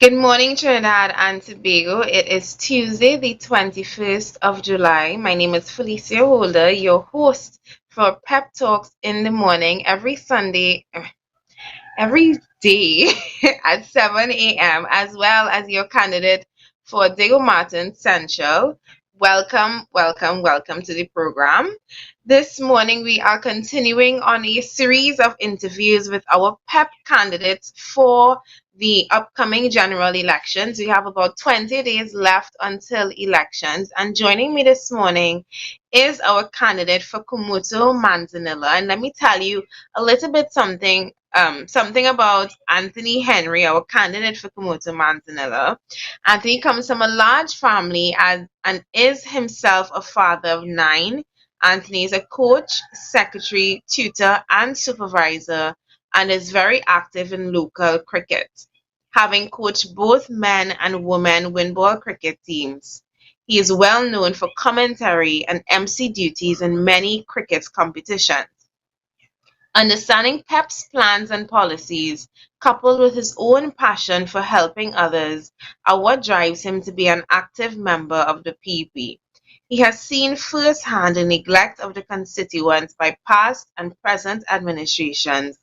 Good morning, Trinidad and Tobago. It is Tuesday, the 21st of July. My name is Felicia Holder, your host for Pep Talks in the morning every Sunday, every day at 7 a.m., as well as your candidate for Diego Martin Central. Welcome to the program. This morning, we are continuing on a series of interviews with our PEP candidates for the upcoming general elections. We have about 20 days left until elections. And joining me this morning is our candidate for Kumuto Manzanilla. And let me tell you a little bit something about Anthony Henry, our candidate for Kumuto Manzanilla. Anthony comes from a large family and is himself a father of nine. Anthony is a coach, secretary, tutor, and supervisor, and is very active in local cricket, having coached both men and women windball cricket teams. He is well known for commentary and MC duties in many cricket competitions. Understanding PEP's plans and policies, coupled with his own passion for helping others, are what drives him to be an active member of the PP. He has seen firsthand the neglect of the constituents by past and present administrations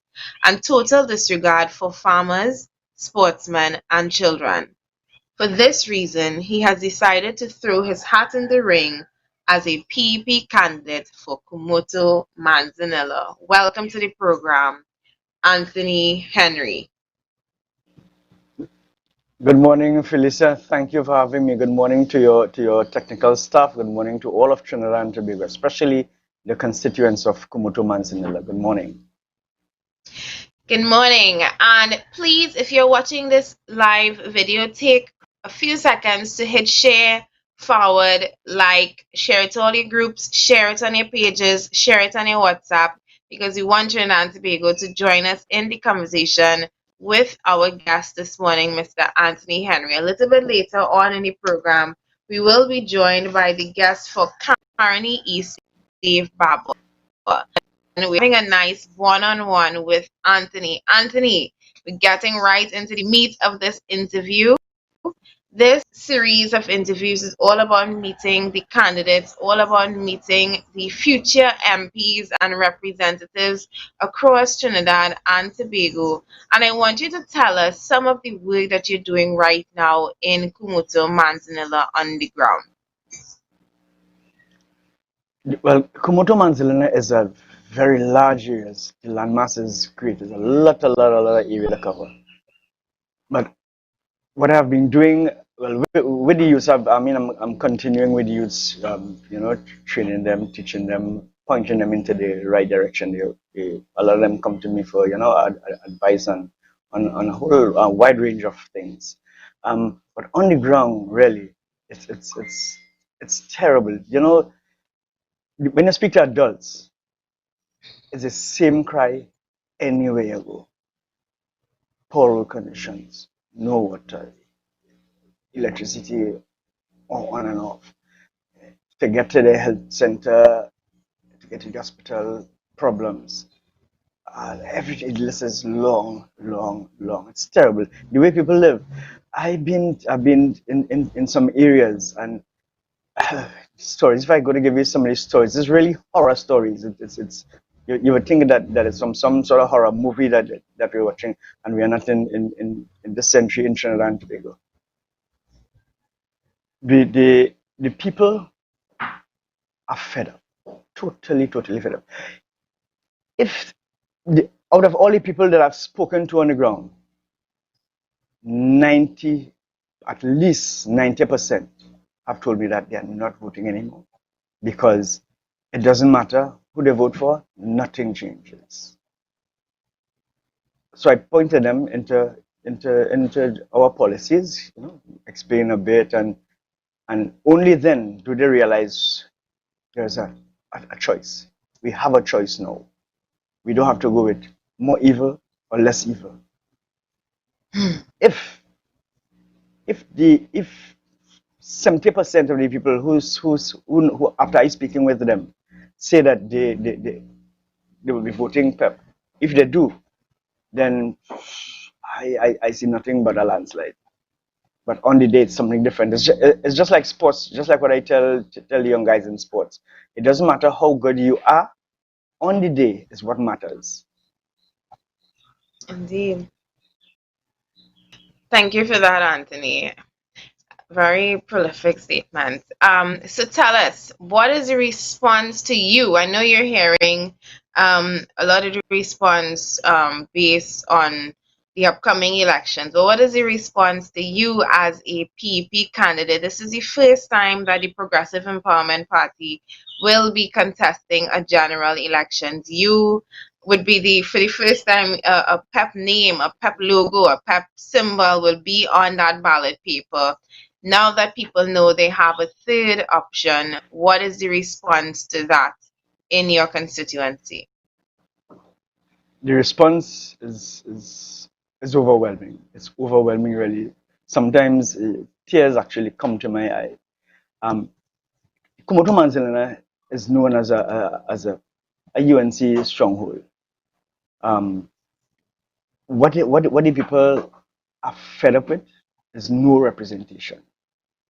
and total disregard for farmers, sportsmen, and children. For this reason, he has decided to throw his hat in the ring as a PEP candidate for Kumoto Manzanilla. Welcome to the program, Anthony Henry. Good morning, Felicia. Thank you for having me. Good morning to your technical staff. Good morning to all of Trinidad and Tobago, especially the constituents of Kumuto Manzanilla. Good morning. Good morning. And please, if you're watching this live video, take a few seconds to hit share, forward, like, share it to all your groups, share it on your pages, share it on your WhatsApp, because we want Trinidad and Tobago to join us in the conversation with our guest this morning, Mr. Anthony Henry. A little bit later on in the program, we will be joined by the guest for Carney East, Dave Babel. And we're having a nice one-on-one with Anthony. Anthony, we're getting right into the meat of this interview. This series of interviews is all about meeting the candidates, all about meeting the future MPs and representatives across Trinidad and Tobago. And I want you to tell us some of the work that you're doing right now in Kumuto, Manzanilla on the ground. Well, Kumuto Manzanilla is a very large area. The landmass is great. There's a lot of area to cover. But what I've been doing, well, with the youths, I'm continuing with the youths, training them, teaching them, pointing them into the right direction. A lot of them come to me for, advice on a whole wide range of things. But on the ground, really, it's terrible. When you speak to adults, it's the same cry anywhere you go. Poor road conditions, no water, electricity on and off. To get to the health center, to get to the hospital, problems. Every list is long. It's terrible. The way people live. I've been in some areas and stories. If I go to give you some of these stories, it's really horror stories. You would think that it's from some sort of horror movie that we're watching, and we are not in this century in Trinidad and Tobago. The people are fed up, totally fed up. If out of all the people that I've spoken to on the ground, at least 90% have told me that they are not voting anymore because it doesn't matter who they vote for, nothing changes. So I pointed them into our policies, explain a bit, and only then do they realize there's a choice. We have a choice now. We don't have to go with more evil or less evil. If 70% of the people who after I speaking with them say that they will be voting PEP, if they do, then I see nothing but a landslide. but on the day it's something different. It's just like sports, just like what I tell young guys in sports. It doesn't matter how good you are, on the day is what matters. Indeed. Thank you for that, Anthony. Very prolific statement. So tell us, what is the response to you? I know you're hearing a lot of the response based on the upcoming elections. But what is the response to you as a PEP candidate? This is the first time that the Progressive Empowerment Party will be contesting a general elections. You would be for the first time, a PEP name, a PEP logo, a PEP symbol will be on that ballot paper. Now that people know they have a third option, what is the response to that in your constituency? The response is overwhelming. It's overwhelming, really. Sometimes tears actually come to my eye. Kumoto Manzilina is known as a UNC stronghold. What the people are fed up with is no representation,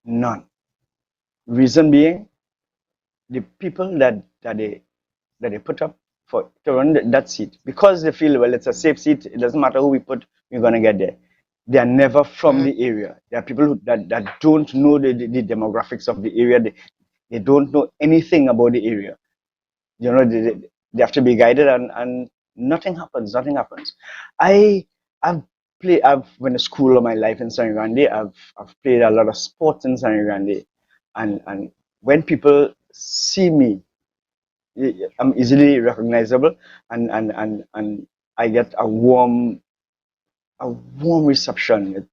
none. Reason being, the people that they put up to run that seat, because they feel, well, it's a safe seat, it doesn't matter who we put, we're gonna get there. They are never from the area. There are people that don't know the demographics of the area. They don't know anything about the area. You know, they have to be guided, and nothing happens. Nothing happens. I've went to school all my life in San Grande. I've played a lot of sports in San Grande, and when people see me, I'm easily recognizable, and I get a warm reception.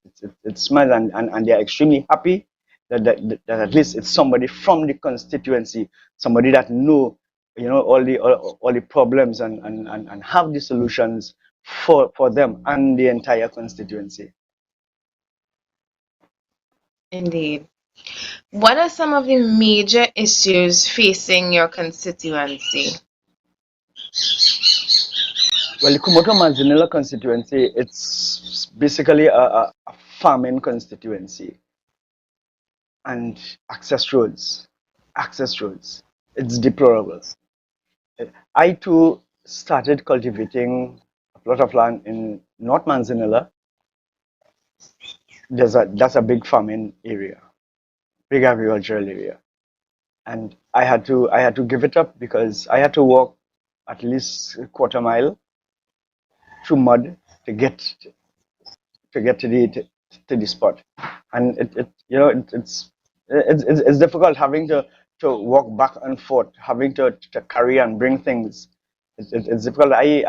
It smiles, and they're extremely happy that at least it's somebody from the constituency, somebody that know, all the problems and have the solutions for them and the entire constituency. Indeed. What are some of the major issues facing your constituency? Well, the Kumoto Manzanilla constituency, it's basically a farming constituency, and access roads, it's deplorable. I too started cultivating a plot of land in North Manzanilla. That's a big farming area, big agricultural area, and I had to give it up because I had to walk at least a quarter mile through mud to get to the spot, and it's difficult having to walk back and forth, having to carry and bring things. It's difficult. I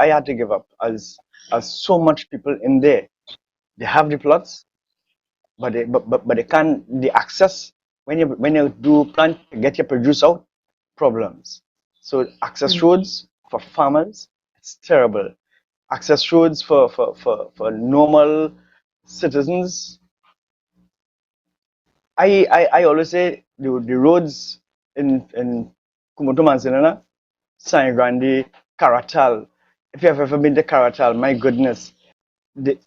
had to give up as so much people in there. They have the plots, but they can't the access when you do plant to get your produce out, problems. So access roads for farmers, it's terrible. Access roads for normal citizens. I always say the roads in Kumoto Manzanilla, San Grande, Caratal. If you have ever been to Caratal, my goodness, the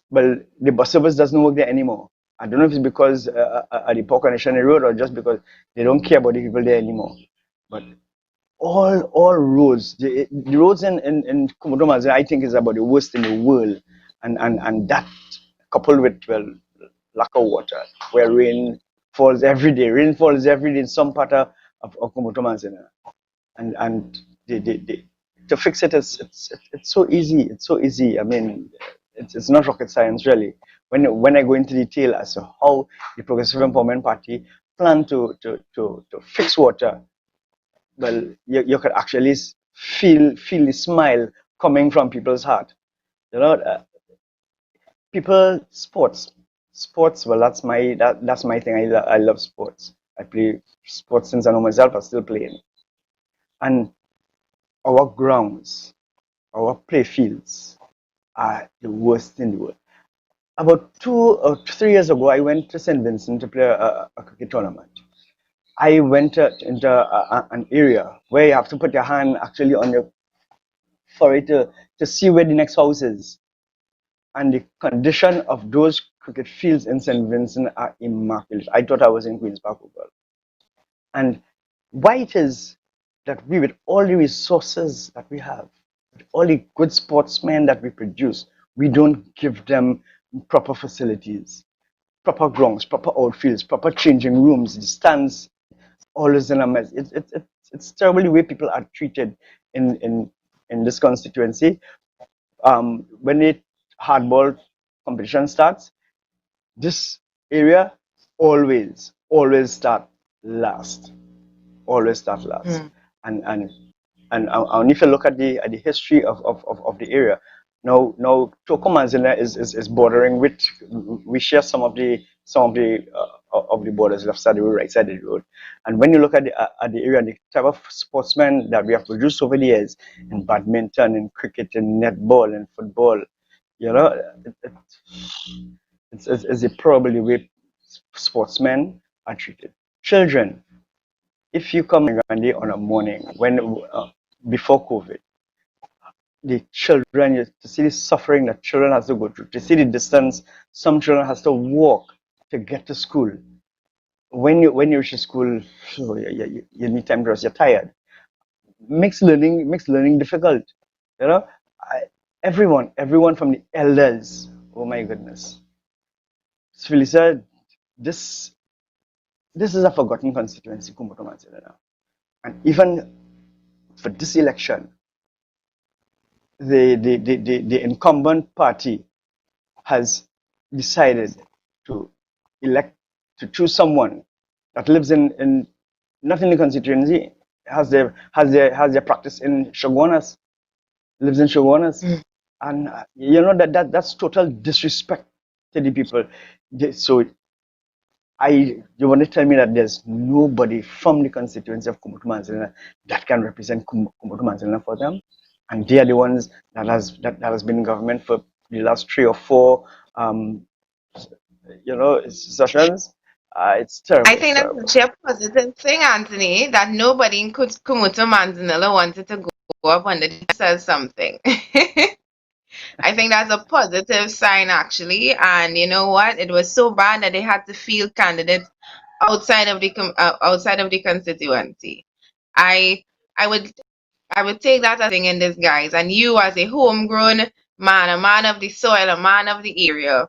bus service doesn't work there anymore. I don't know if it's because of the poor connection road or just because they don't care about the people there anymore. But all roads, the roads in Kumoto Manzanilla, I think is about the worst in the world, and that coupled with, well, lack of water, where rain falls every day. Rain falls every day in some part of Kumoto Manzanilla, and to fix it, it's so easy. It's so easy. I mean, it's not rocket science, really. When I go into detail as to how the Progressive Empowerment Party plan to fix water, well, you could actually feel the smile coming from people's heart. You know, people, sports. Well, that's my thing. I love sports. I play sports since I know myself. I'm still playing, and our grounds, our play fields are the worst in the world. About 2 or 3 years ago, I went to St. Vincent to play a cricket tournament. I went into an area where you have to put your hand actually on your forehead to see where the next house is. And the condition of those cricket fields in St. Vincent are immaculate. I thought I was in Queen's Park Oval. And why it is that we, with all the resources that we have, with all the good sportsmen that we produce, we don't give them proper facilities, proper grounds, proper outfields, proper changing rooms, the stands always in a mess. It's terrible the way people are treated in this constituency. When the hardball competition starts, this area always start last, always start last. Mm. And if you look at the history of the area, now Tokomanzina is bordering with, we share some of the borders, left side of the road, right side of the road. And when you look at the area, the type of sportsmen that we have produced over the years in badminton, in cricket, in netball, in football, you know, it's probably the way sportsmen are treated. Children, if you come in Gandhi on a morning when before COVID, the children, to see the suffering that children has to go through, to see the distance some children has to walk to get to school. When you reach school, you need time to rest. You're tired. Makes learning difficult. You know, everyone from the elders. Oh my goodness, Felisa, this this is a forgotten constituency, Kumoto Manzilena. And even for this election, the incumbent party has decided to elect, to choose someone that lives in not in the constituency, has their practice in Shogunas, lives in Shogunas. And you know that's total disrespect to the people. So you want to tell me that there's nobody from the constituency of Kumoto Manzilena that can represent Kumoto Manzilena for them? And they are the ones that has been in government for the last 3 or 4 sessions. It's terrible. I think that's actually a positive thing, Anthony, that nobody in Kumutu Manzanilla wanted to go up under the says something. I think that's a positive sign, actually. And you know what? It was so bad that they had to field candidates outside of the constituency. I I would I would take that as a thing in disguise. And you, as a homegrown man, a man of the soil, a man of the area,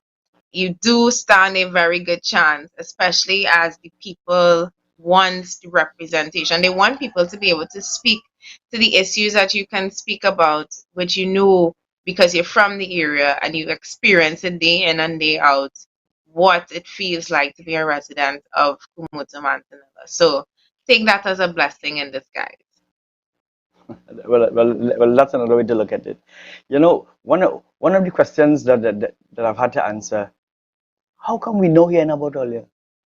you do stand a very good chance, especially as the people want the representation. They want people to be able to speak to the issues that you can speak about, which you know because you're from the area and you experience it day in and day out what it feels like to be a resident of Kumutu Mantanilla. So take that as a blessing in disguise. Well, that's another way to look at it. You know, one of the questions that I've had to answer: how come we know here about Ole?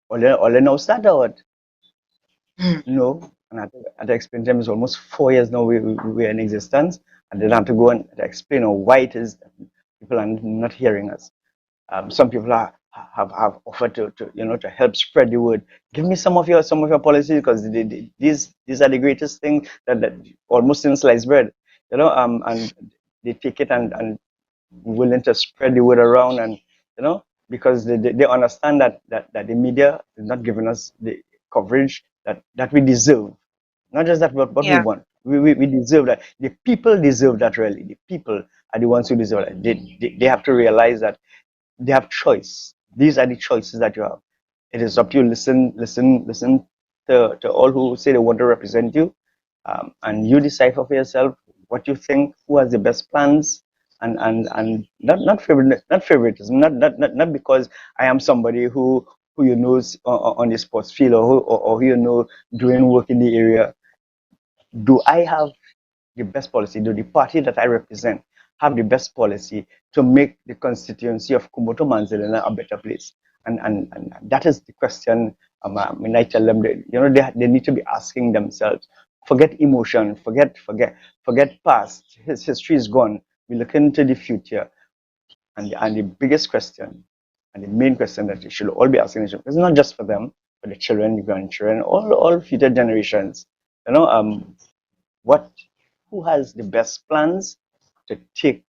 Ole now start out. No, and I had to explain to them it's almost 4 years now we're in existence, and then I have to go and explain why it is that people are not hearing us. Some people have offered to help spread the word. Give me some of your policies, because these are the greatest things that almost in sliced bread, and they take it and willing to spread the word around, and because they understand that the media is not giving us the coverage that we deserve. Not just that what we Yeah. want. We deserve that. The people deserve that, really. The people are the ones who deserve that. They have to realize that they have choice. These are the choices that you have. It is up to you. Listen to all who say they want to represent you, and you decipher for yourself what you think, who has the best plans, and not favoritism, not because I am somebody who you know is on the sports field, or who you know doing work in the area. Do I have the best policy? Do the party that I represent have the best policy to make the constituency of Kumoto Manzilena a better place? And that is the question. When I tell them that, they need to be asking themselves. Forget emotion. Forget past. His history is gone. We look into the future, and the biggest question, and the main question that you should all be asking is not just for them, but the children, the grandchildren, all future generations. What who has the best plans to take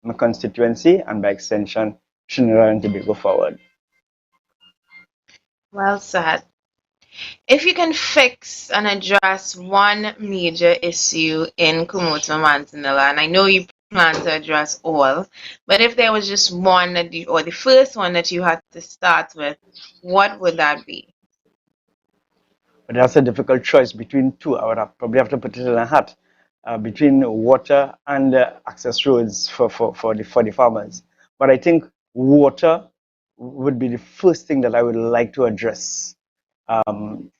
my constituency, and by extension Trinidad and Tobago forward. Well said. If you can fix and address one major issue in Kumoto Mantinilla, and I know you plan to address all, but if there was just one that you, or the first one that you had to start with, what would that be? But that's a difficult choice between two. I would probably have to put it in a hat between water and access roads for the farmers. But I think water would be the first thing that I would like to address. Um,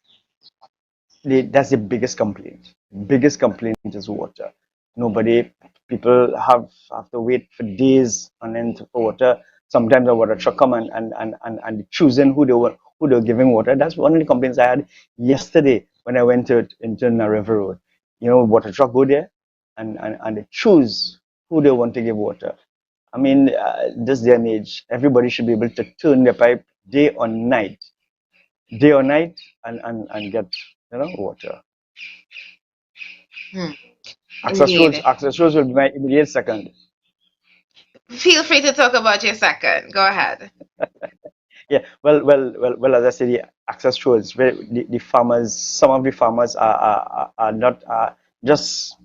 that's the biggest complaint. Biggest complaint is water. Nobody, people have to wait for days on end for water. Sometimes the water truck come and choosing who they're giving water. That's one of the complaints I had yesterday when I went into the River Road. You know, water truck go there and they choose who they want to give water. I mean, this day and age, everybody should be able to turn their pipe day or night, and get water. Hmm. Access roads, Indeed. access roads will be my immediate second. Feel free to talk about your second. Go ahead. Yeah, well. As I said, the access roads, where the farmers, some of the farmers are not just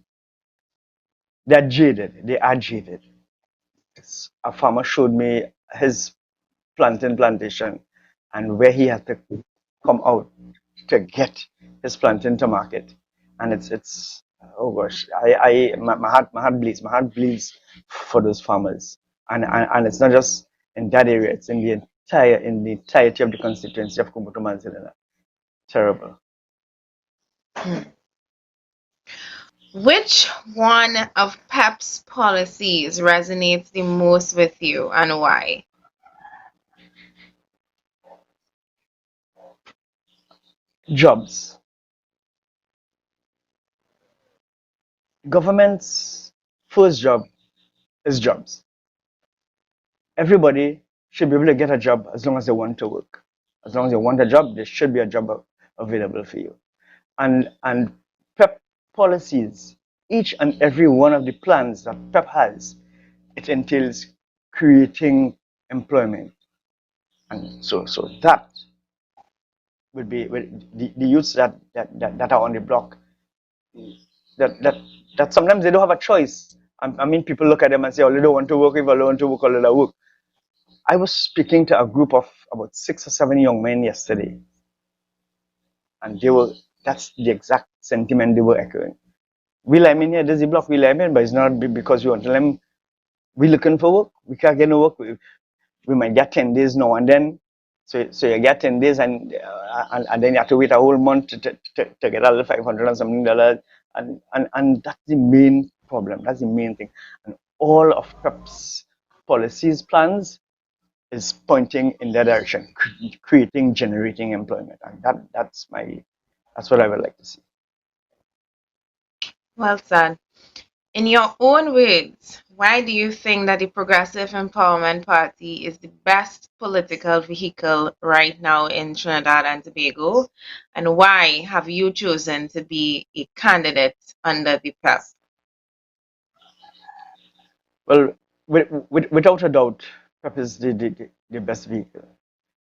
they're jaded. They are jaded. A farmer showed me his plantation and where he had to come out to get his plantain to market, and it's oh gosh, my heart bleeds for those farmers, and it's not just in that area, it's in the entirety of the constituency of Kumbuto Manzilina. Terrible. Hmm. Which one of PEP's policies resonates the most with you and why? Jobs. Government's first job is jobs. Everybody should be able to get a job as long as they want to work. As long as they want a job, there should be a job available for you. And PEP policies, each and every one of the plans that PEP has, it entails creating employment. And so that would be the youths that are on the block, that that that sometimes they don't have a choice. I mean, people look at them and say, oh, they don't want to work, if I don't want to work, I'll work. I was speaking to a group of about 6 or 7 young men yesterday, and that's the exact sentiment they were echoing. We I'm in here, there's a block, we I'm in, but it's not because we want to them. We looking for work, we can't get no work. We might get 10 days now and then. So you get 10 days and then you have to wait a whole month to get a little 500 and something dollars. And that's the main problem. That's the main thing. And all of PEP's policies, plans is pointing in that direction, generating employment. And that's what I would like to see. Well said. In your own words, why do you think that the Progressive Empowerment Party is the best political vehicle right now in Trinidad and Tobago? And why have you chosen to be a candidate under the PEP? Well, without a doubt, PEP is the best vehicle,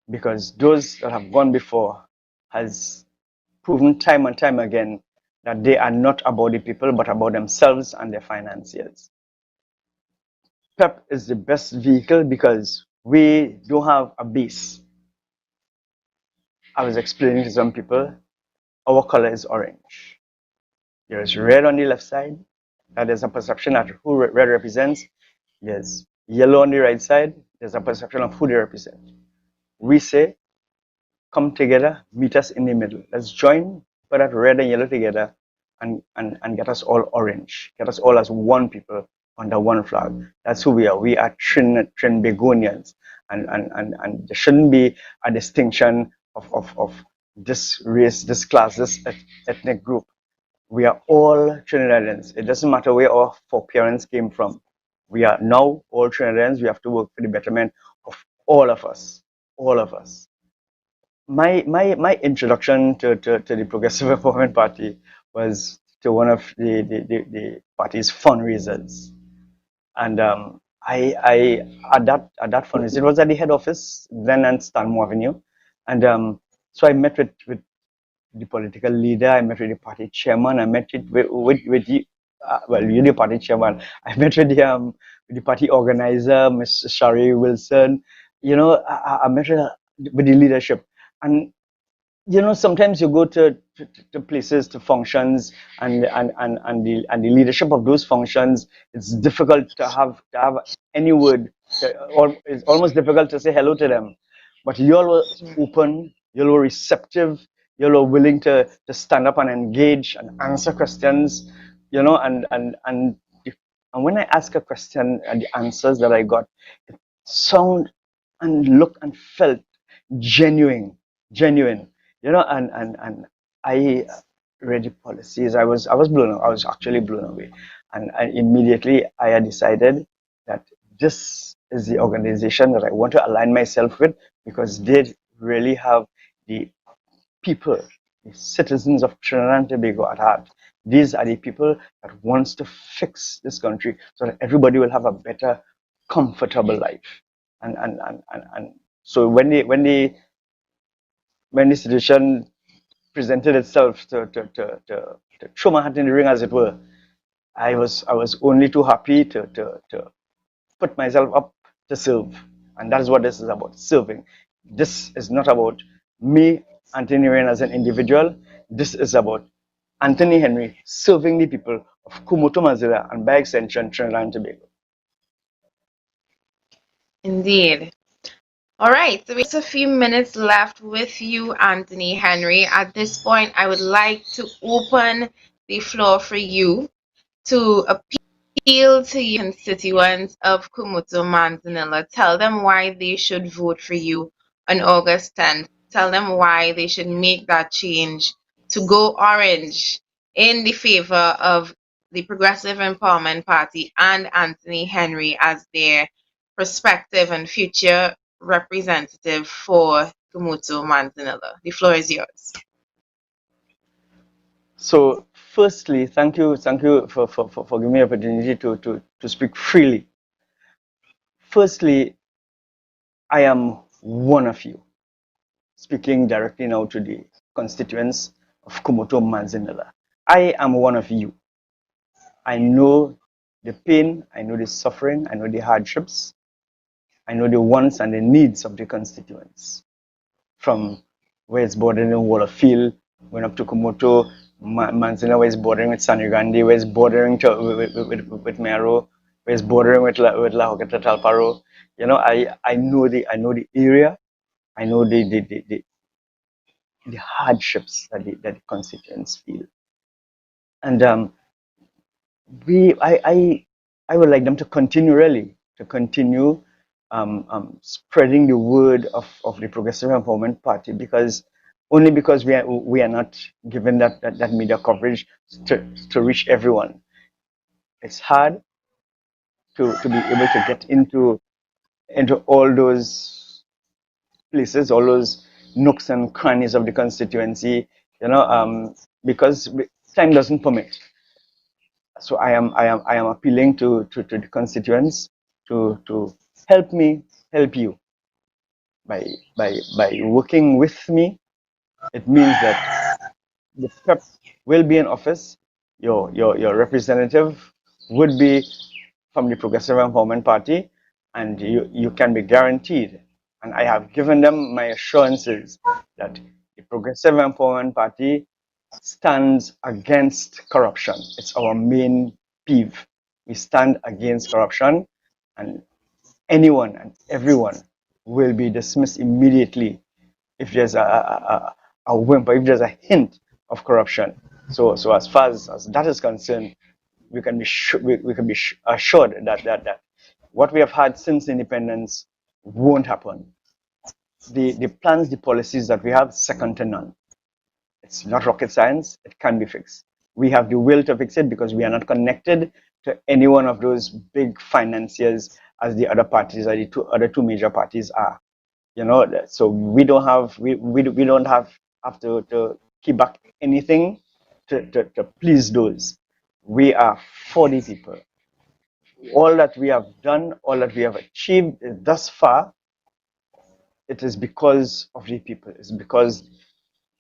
because those that have gone before has proven time and time again that they are not about the people but about themselves and their financiers. PEP is the best vehicle because we don't have a base. I was explaining to some people, our color is orange. There is red on the left side, and there's a perception of who red represents. There's yellow on the right side, there's a perception of who they represent. We say, come together, meet us in the middle. Let's join, put that red and yellow together, and get us all orange. Get us all as one people under one flag. That's who we are. We are Trinbagonians. And there shouldn't be a distinction of this race, this class, this ethnic group. We are all Trinidadians. It doesn't matter where our foreparents came from. We are now all Trinidadians. We have to work for the betterment of all of us. All of us. My introduction to the Progressive Empowerment Party was to one of the party's fundraisers. And at that fundraiser, it was at the head office then on Stanmore Avenue, and so I met with the political leader, I met with the party chairman, I met with the well, you're the party chairman. I met with the party organizer, Ms. Shari Wilson. You know, I met with the leadership, and you know, sometimes you go to places, to functions, and the leadership of those functions, it's difficult to have any word, or it's almost difficult to say hello to them. But you all were open, you all were receptive, you all were willing to stand up and engage and answer questions, you know, and when I ask a question and the answers that I got, it sound and look and felt genuine, you know, and I read the policies. I was actually blown away, and immediately I had decided that this is the organization that I want to align myself with, because they really have the people, the citizens of Trinidad and Tobago at heart. These are the people that wants to fix this country so that everybody will have a better, comfortable life. And so when the situation presented itself to throw my hat in the ring, as it were, I was only too happy to put myself up to serve, and that is what this is about: serving. This is not about me, Anthony Rain, as an individual. This is about Anthony Henry serving the people of Kumoto Mazira and by extension Trinidad and Tobago. Indeed. All right, so we have just a few minutes left with you, Anthony Henry. At this point, I would like to open the floor for you to appeal to your constituents of Kumutu Manzanilla. Tell them why they should vote for you on August 10th. Tell them why they should make that change to go orange in the favor of the Progressive Empowerment Party and Anthony Henry as their prospective and future representative for Kumutu Manzanilla. The floor is yours. So, firstly, thank you for giving me the opportunity to speak freely. Firstly, I am one of you, speaking directly now to the constituents of Kumoto Manzanilla. I am one of you. I know the pain, I know the suffering, I know the hardships, I know the wants and the needs of the constituents. From where it's bordering on Waterfield, going up to Kumoto, Manzanilla, where it's bordering with San Grande, where it's bordering with Mero, where it's bordering with La Hoketa Talparo. You know, I know the area, I know the hardships that the constituents feel, and I would like them to continue, really, to continue spreading the word of the Progressive Empowerment Party, because only because we are not given that media coverage to reach everyone. It's hard to be able to get into all those places, all those nooks and crannies of the constituency, you know, because time doesn't permit. So I am appealing to the constituents to help me help you by working with me. It means that the PEP will be in office. Your representative would be from the Progressive Empowerment Party, and you can be guaranteed. And I have given them my assurances that the Progressive Empowerment Party stands against corruption. It's our main peeve. We stand against corruption, and anyone and everyone will be dismissed immediately if there's a whimper, if there's a hint of corruption. So as far as that is concerned, we can be assured that what we have had since independence won't happen. The plans, the policies that we have, second to none. It's not rocket science. It can be fixed. We have the will to fix it because we are not connected to any one of those big financiers as the other parties, or the other two major parties are. You know, so we don't have have to keep back anything to please those. We are for the people. all that we have done, all that we have achieved thus far, it is because of the people. It's because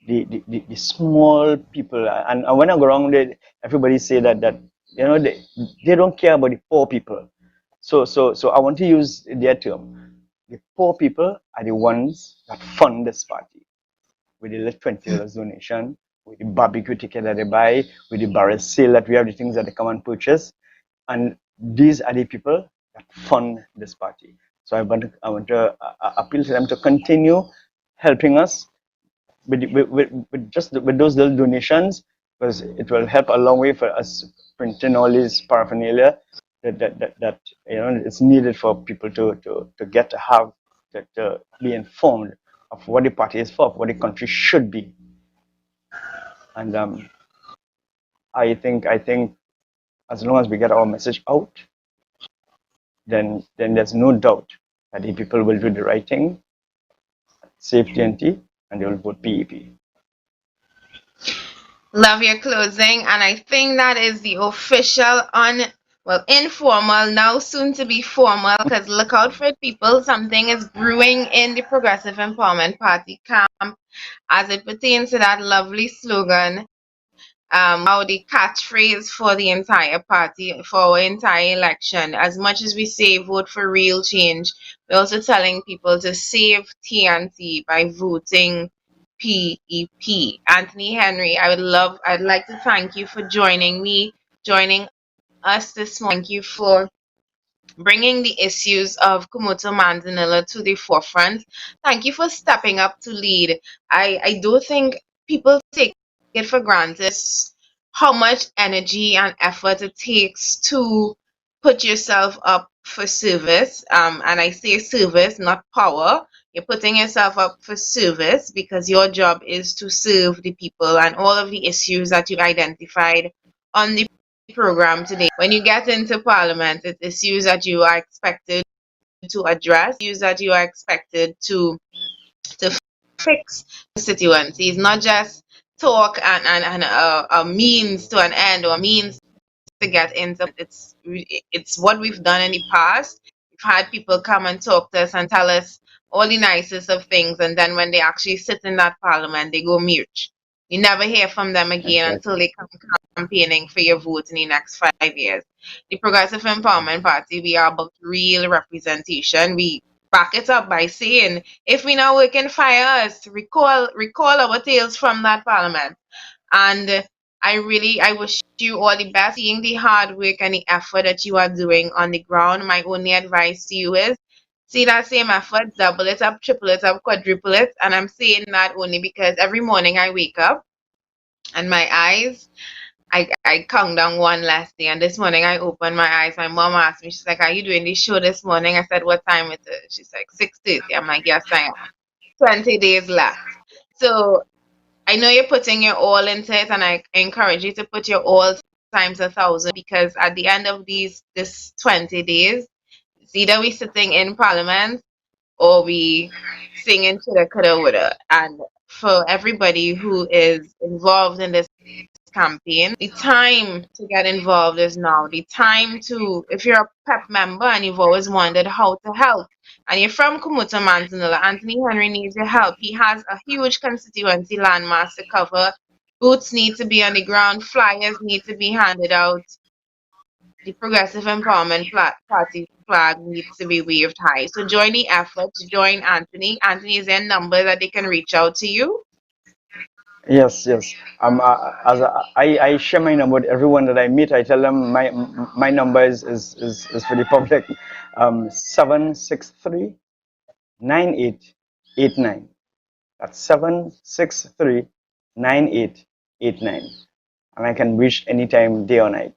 the small people. And when I go around, everybody say that they don't care about the poor people. So I want to use their term. The poor people are the ones that fund this party with the $20 donation, with the barbecue ticket that they buy, with the barrel sale that we have, the things that they come and purchase. And these are the people that fund this party. So I want to appeal to them to continue helping us with those little donations, because it will help a long way for us printing all these paraphernalia that it's needed for people to get to have to be informed of what the party is for, what the country should be. And I think as long as we get our message out, then there's no doubt that the people will do the right thing, save TNT, and they will vote PEP. Love your closing, and I think that is the official informal, now soon to be formal, because look out for it, people. Something is brewing in the Progressive Empowerment Party camp as it pertains to that lovely slogan, now the catchphrase for the entire party, for our entire election. As much as we say vote for real change, we're also telling people to save TNT by voting PEP. Anthony Henry, I'd like to thank you for joining us this morning. Thank you for bringing the issues of Kumoto Manzanilla to the forefront. Thank you for stepping up to lead. I do think people take it for granted how much energy and effort it takes to put yourself up for service. And I say service, not power. You're putting yourself up for service because your job is to serve the people and all of the issues that you identified on the program today. When you get into parliament, it's issues that you are expected to address, issues that you are expected to fix constituencies, not just talk and a means to an end or a means to get into. It's what we've done in the past. We've had people come and talk to us and tell us all the nicest of things, and then when they actually sit in that parliament, they go mute. You never hear from them again until they come campaigning for your vote in the next 5 years. The Progressive Empowerment Party, we are about real representation. We back it up by saying, if we not working, fire us. Recall our tales from that parliament. And I wish you all the best, seeing the hard work and the effort that you are doing on the ground. My only advice to you is see that same effort, double it up, triple it up, quadruple it. And I'm saying that only because every morning I wake up and my eyes, I count down one last day. And this morning I opened my eyes. My mom asked me, she's like, are you doing this show this morning? I said, what time it is? She's like, 6:30. I'm like, yes, I am. 20 days left. So I know you're putting your all into it, and I encourage you to put your all times 1,000, because at the end of this 20 days, it's either we sitting in parliament or we singing to the coulda woulda. And for everybody who is involved in this campaign, the time to get involved is now. The time to, if you're a PEP member and you've always wondered how to help, and you're from Kumuta Manzanilla, Anthony Henry needs your help. He has a huge constituency landmass to cover. Boots need to be on the ground, flyers need to be handed out. The Progressive Empowerment Party flag needs to be waved high. So join the effort, join Anthony. Anthony, is there a number that they can reach out to you? Yes. As I share my number with everyone that I meet. I tell them my number is for the public. 763-9889. That's 763-9889, and I can reach anytime, day or night.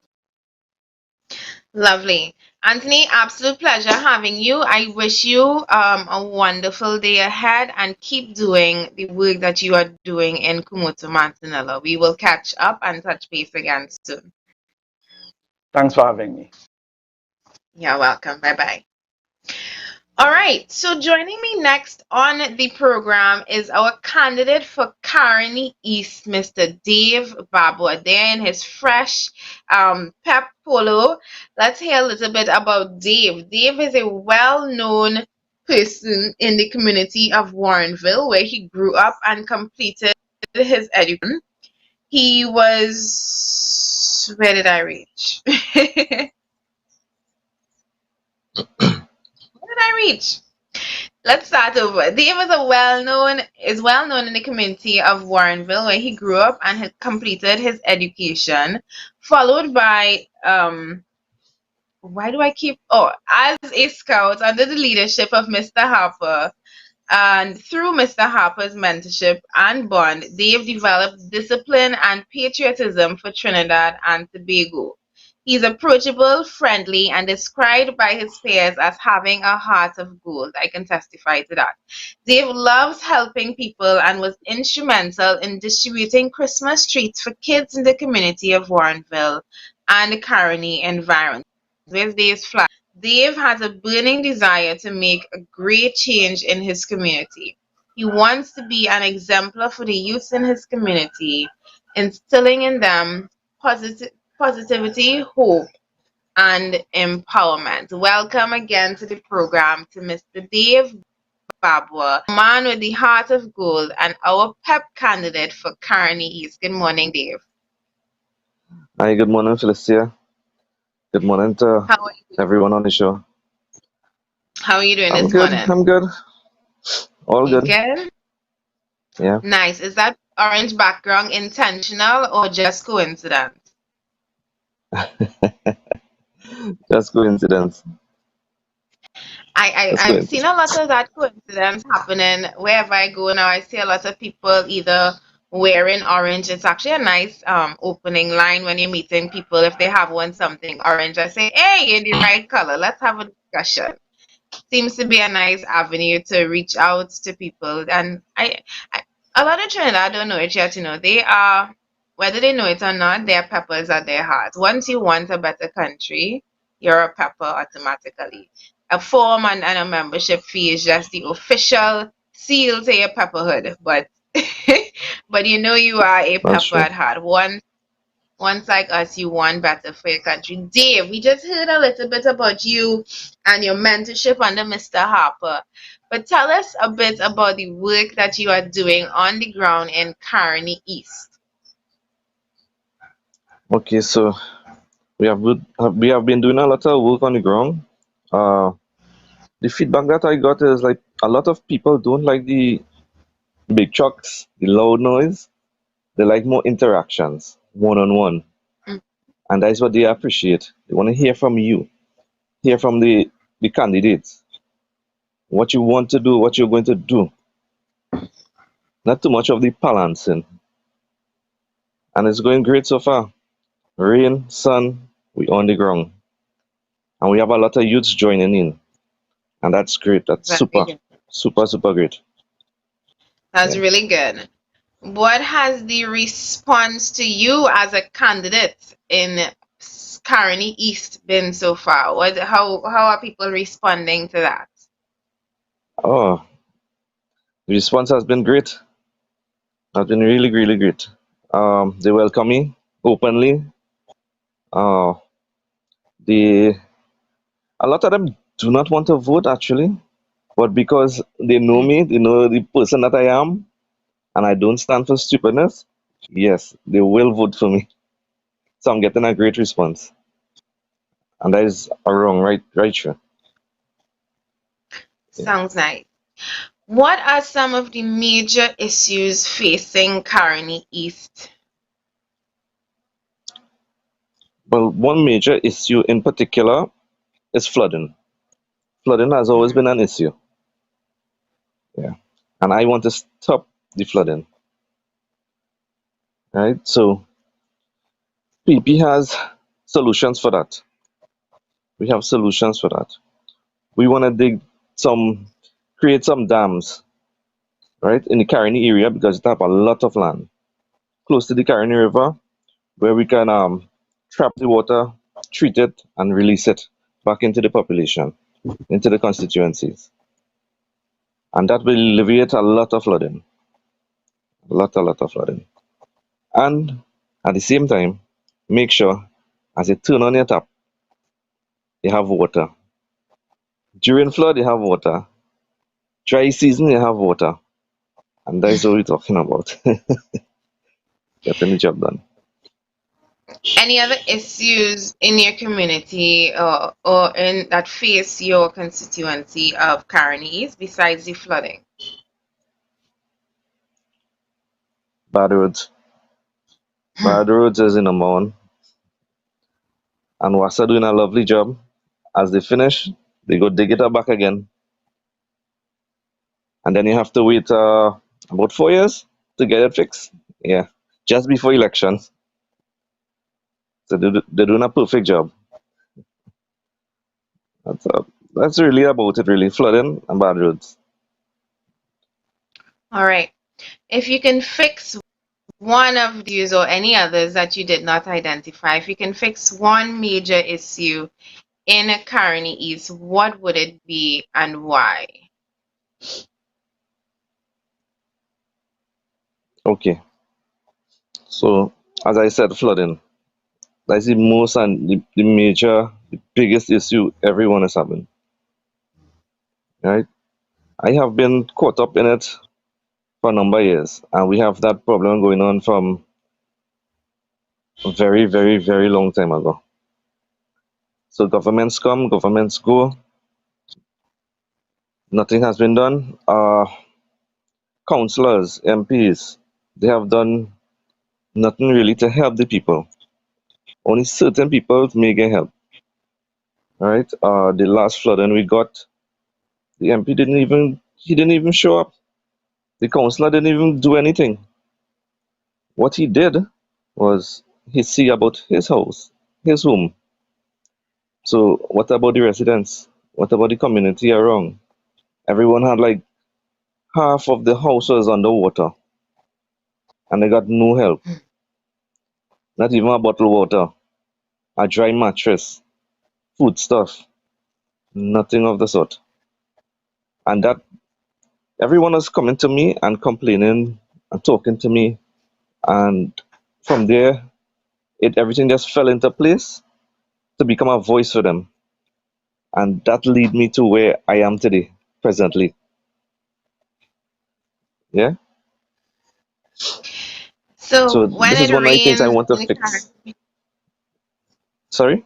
Lovely. Anthony, absolute pleasure having you. I wish you a wonderful day ahead and keep doing the work that you are doing in Kumutu Manzanilla. We will catch up and touch base again soon. Thanks for having me. You're welcome. Bye-bye. All right, so joining me next on the program is our candidate for Carney East, Mr. Dave Babwa, there in his fresh pep polo. Let's hear a little bit about Dave. Dave is a well-known person in the community of Warrenville, where he grew up and completed his education. He was, where did I reach? Where did I reach? Let's start over. Dave is well known in the community of Warrenville, where he grew up and had completed his education, followed by why do I keep as a scout under the leadership of Mr. Harper. And through Mr. Harper's mentorship and bond, they've developed discipline and patriotism for Trinidad and Tobago. He's approachable, friendly, and described by his peers as having a heart of gold. I can testify to that. Dave loves helping people and was instrumental in distributing Christmas treats for kids in the community of Warrenville and the Caroni environment. Where's Dave's flag? Dave has a burning desire to make a great change in his community. He wants to be an exemplar for the youth in his community, instilling in them positivity, hope, and empowerment. Welcome again to the program to Mr. Dave Babwa, a man with the heart of gold and our PEP candidate for Carney East. Good morning, Dave. Hi, good morning, Felicia. Good morning to How are you, everyone on the show. how are you doing I'm this good. morning? I'm good. All You good. good? Yeah. Nice. Is that orange background intentional or just coincidence? Just coincidence. Just I've seen a coincidence. lot of that coincidence happening wherever I go now. I see a lot of people either wearing orange. It's actually a nice opening line when you're meeting people. If they have on something orange, I say, "Hey, you're the right color. Let's have a discussion." Seems to be a nice avenue to reach out to people. And I a lot of Trinidad don't know it yet. They are, whether they know it or not, they are peppers at their heart. Once you want a better country, you're a pepper automatically. A form and a membership fee is just the official seal to your pepperhood, but but you are a That's pepper true. at heart. Once like us, you want better for your country. Dave, we just heard a little bit about you and your mentorship under Mr. Harper. But tell us a bit about the work that you are doing on the ground in Carney East. Okay, so we have been doing a lot of work on the ground. Uh, the feedback that I got is like a lot of people don't like the big trucks, the loud noise. They like more interactions, one on one, Mm. and that's what they appreciate. They want to hear from you, hear from the candidates, what you want to do, what you're going to do. Not too much of the balancing, and it's going great so far. Rain, sun, we on the ground, and we have a lot of youths joining in, and that's great. That's Very super, good. super great. That's Yeah. really good. What has the response to you as a candidate in Carney East been so far? How are people responding to that? Oh, the response has been great. Has been really great. They welcome me openly. Uh, they a lot of them do not want to vote actually, but because they know Mm. me, they know the person that I am, and I don't stand for stupidness. Yes, they will vote for me. So I'm getting a great response, and that is a wrong, right, sure. Yeah. Sounds nice. What are some of the major issues facing Carney East? Well, one major issue in particular is flooding. Flooding has always Mhm. been an issue. Yeah. And I want to stop the flooding. Right? So PP has solutions for that. We have solutions for that. We want to create some dams, right, in the Caroni area because it have a lot of land close to the Caroni River where we can trap the water, treat it, and release it back into the population. into the constituencies. And that will alleviate a lot of flooding. A lot of flooding. And at the same time, make sure as you turn on your tap, you have water. During flood, you have water. Dry season, you have water. And that is what we're talking about. Getting the job done. Any other issues in your community or in that face your constituency of Caronies besides the flooding? Bad roads. Bad roads is in number one. And WASA doing a lovely job. As they finish, they go dig it up back again. And then you have to wait about 4 years to get it fixed. Yeah, just before elections. So they're doing a perfect job. That's really about it, really. Flooding and bad roads. All right. If you can fix one of these or any others that you did not identify, if you can fix one major issue in Caroni East, what would it be and why? Okay. So, as I said, flooding. That's the most and the major, the biggest issue everyone is having. Right? I have been caught up in it for a number of years, and we have that problem going on from a very, very, very long time ago. So governments come, governments go. Nothing has been done. Councillors, MPs, they have done nothing really to help the people. Only certain people may get help. Right? The last flooding we got, the MP didn't even show up. The councillor didn't even do anything. What he did was he see about his house, his home. So what about the residents? What about the community around? Everyone had like half of the houses underwater, and they got no help. Not even a bottled water, a dry mattress, food stuff, nothing of the sort. And that everyone was coming to me and complaining and talking to me, and from there, everything just fell into place to become a voice for them, and that lead me to where I am today, presently. Yeah. So So when this is it one of the things I rains want to in fix. Caroni, Sorry.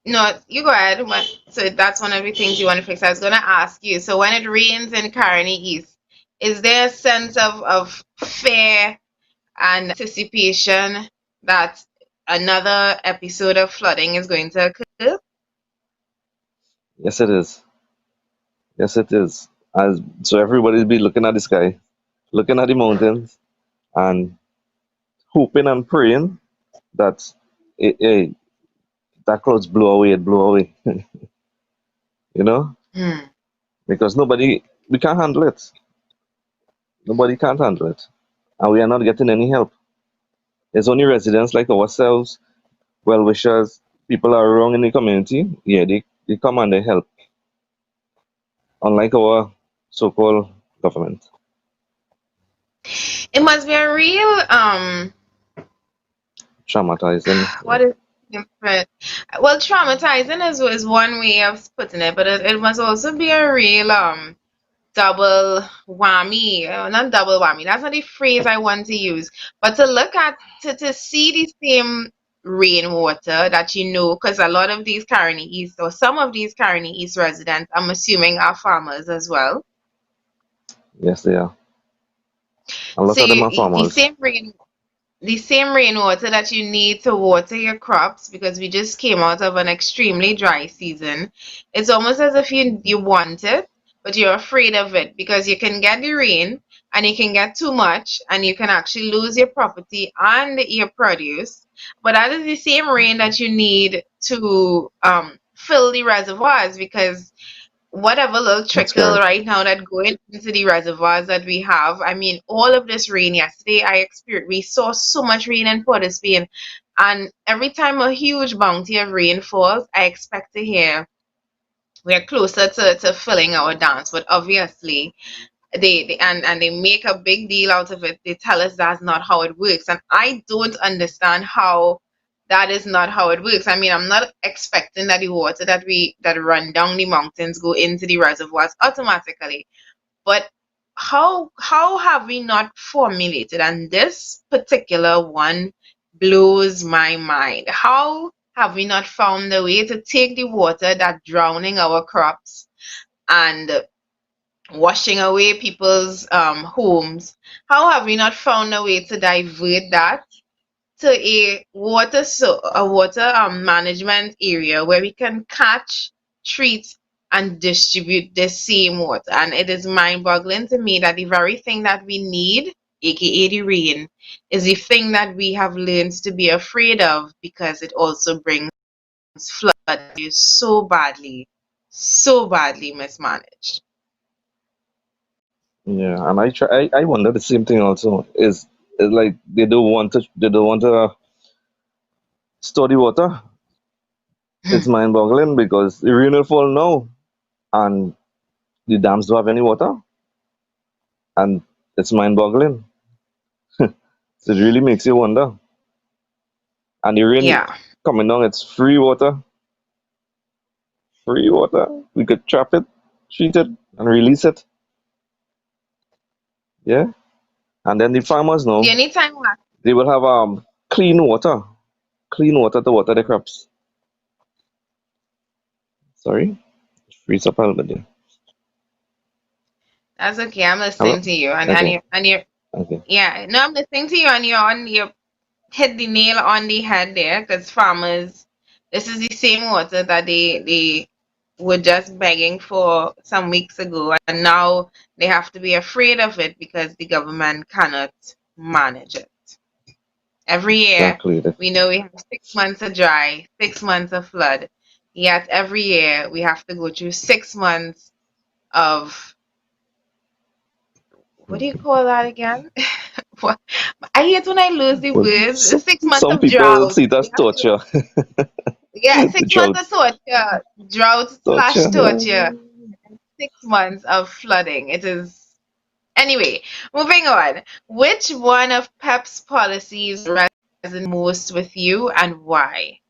no, you go ahead. So that's one of the things you want to fix. I was going to ask you. So when it rains in Caroni East, is there a sense of fear and anticipation that another episode of flooding is going to occur? Yes, it is. Yes, it is. As so, everybody be looking at the sky, looking at the mountains, and hoping and praying that it that clouds blow away, it blow away. You know, Hmm. because we can't handle it. Nobody can't handle it, and we are not getting any help. It's only residents like ourselves, well wishers, people are wrong in the community. Yeah, they come and they help, unlike our so-called government. It must be a real Traumatizing. what is different? Well, traumatizing is one way of putting it, but it must also be a real double whammy. Not double whammy. That's not the phrase I want to use. But to look at to see the same rainwater that you know, because a lot of these Caroni East or some of these Caroni East residents, I'm assuming, are farmers as well. Yes, they are. A lot So of them are you, farmers. the same rainwater that you need to water your crops, because we just came out of an extremely dry season. It's almost as if you want it, but you're afraid of it because you can get the rain and you can get too much and you can actually lose your property and your produce. But that is the same rain that you need to fill the reservoirs, because whatever little That's trickle correct. right now that going into the reservoirs that we have. I mean, all of this rain yesterday, we saw so much rain in Port of Spain, and every time a huge bounty of rain falls, I expect to hear we're closer to filling our dams, but obviously and they make a big deal out of it. They tell us that's not how it works, and I don't understand how that is not how it works. I mean, I'm not expecting that the water that run down the mountains go into the reservoirs automatically, but how have we not formulated? And this particular one blows my mind. How have we not found a way to take the water that drowning our crops and washing away people's homes? How have we not found a way to divert that to a water management area where we can catch, treat, and distribute the same water? And it is mind-boggling to me that the very thing that we need, aka the rain, is the thing that we have learned to be afraid of because it also brings flood that is so badly mismanaged. Yeah, and I wonder the same thing also. Is like they don't want to store the water. It's mind-boggling because the rain will fall now, and the dams don't have any water, and it's mind-boggling. So it really makes you wonder. And the rain Yeah. coming down, it's free water, free water. We could trap it, treat it, and release it. Yeah, and then the farmers The know only time they will have clean water to water the crops. Sorry, freeze up a little bit there. that's okay. I'm Hello. listening to you, Okay. and you Okay. yeah. No, I'm listening to you, and you hit the nail on the head there. Because farmers, this is the same water that they were just begging for some weeks ago, and now they have to be afraid of it because the government cannot manage it. Every year, Exactly. we know we have 6 months of dry, 6 months of flood. Yet every year we have to go through 6 months of, what do you call that again? What? I hate when I lose the Well, words. 6 months some of people drought. see it as We have to, torture. yeah, The 6 months of droughts, torture, drought slash torture. Yeah. torture, 6 months of flooding. It is. Anyway, moving on. Which one of PEP's policies resonates most with you and why?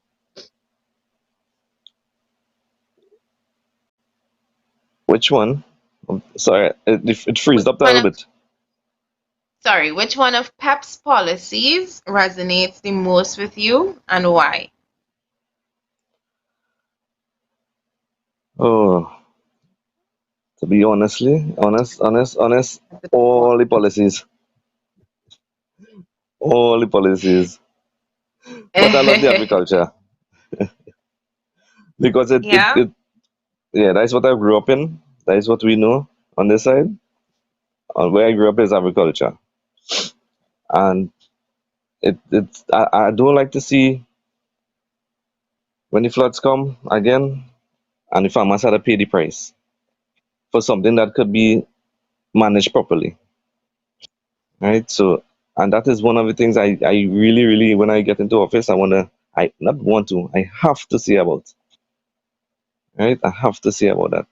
Which one? Sorry, it freezed Which up a one little of, bit. which one of PEP's policies resonates the most with you and why? Oh, to be honest, all the policies. But I love the agriculture because Yeah. yeah, that's what I grew up in. That is what we know on this side. And where I grew up is agriculture, and I don't like to see when the floods come again and the farmers had to pay the price for something that could be managed properly, right? So, and that is one of the things I really, when I get into office, I not want to, I have to say about, right? I have to say about that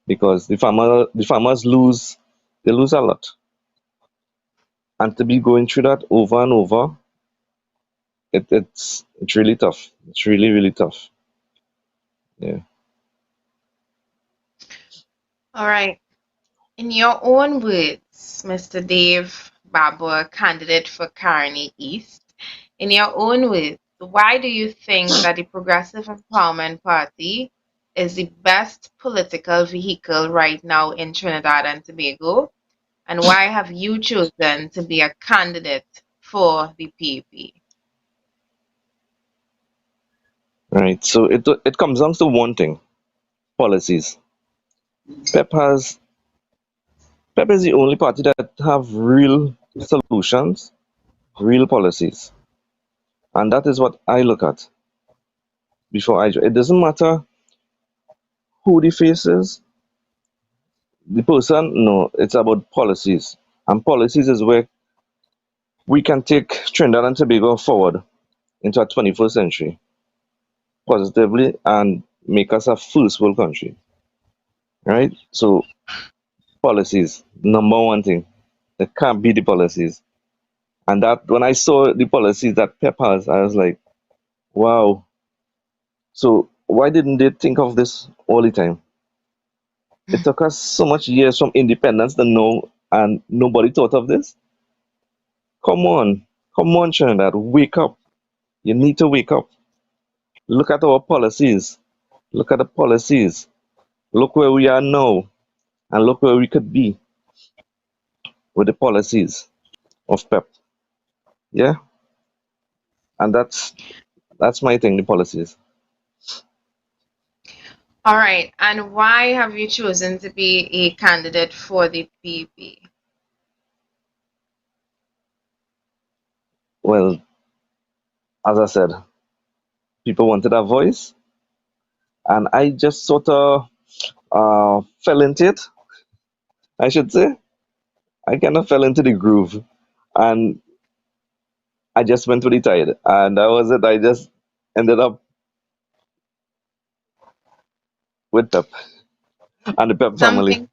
because the farmers they lose a lot. And to be going through that over and over, it's really tough. It's really, really tough. Yeah. All right. In your own words, Mr. Dave Babur, candidate for Carney East, in your own words, why do you think that the Progressive Empowerment Party is the best political vehicle right now in Trinidad and Tobago? And why have you chosen to be a candidate for the PAP? Right. So it comes down to one thing: policies. PEP has PEP is the only party that have real solutions, real policies, and that is what I look at before I. It doesn't matter who the face is, the person. No, it's about policies, and policies is where we can take Trinidad and Tobago forward into a 21st century positively and make us a first world country. right? So policies, number one thing, there can't be the policies. And that when I saw the policies that PEP has, I was like, wow. So why didn't they think of this all the time? It took us so much years from independence to know, and nobody thought of this. Come on, Trinidad, wake up. You need to wake up. Look at our policies. Look at the policies. Look where we are now, and look where we could be with the policies of PEP. Yeah, and that's my thing. The policies. All right. And why have you chosen to be a candidate for the PEP? Well, as I said, people wanted a voice, and I just sort of fell into it. I should say I kind of fell into the groove, and I just went with the tide, and that was it. I just ended up with PEP and the PEP family. Something,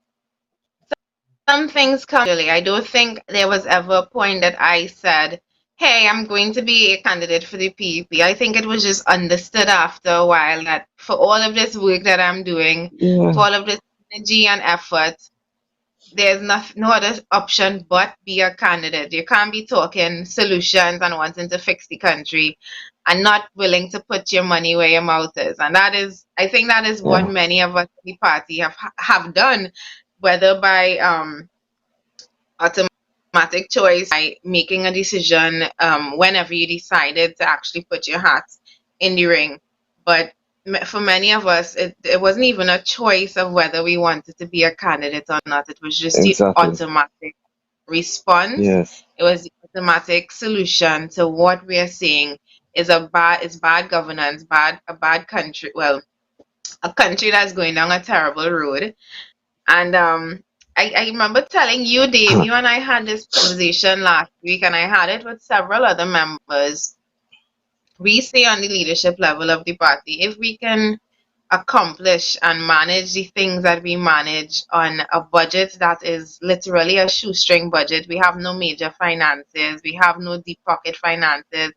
some things come naturally. I don't think there was ever a point that I said, hey, I'm going to be a candidate for the PEP. I think it was just understood after a while that for all of this work that I'm doing, Yeah, for all of this energy and effort, there's no other option but be a candidate. You can't be talking solutions and wanting to fix the country and not willing to put your money where your mouth is. And that is, I think that is what yeah, many of us in the party have done, whether by automatic choice, by making a decision whenever you decided to actually put your hat in the ring. But for many of us, it wasn't even a choice of whether we wanted to be a candidate or not. It was just the exactly. automatic response. Yes, It was the automatic solution to what we are seeing is bad governance, a bad country. Well, a country that's going down a terrible road. And I remember telling you, Dave, you and I had this conversation last week, and I had it with several other members. We say on the leadership level of the party, if we can accomplish and manage the things that we manage on a budget that is literally a shoestring budget. We have no major finances, we have no deep pocket finances,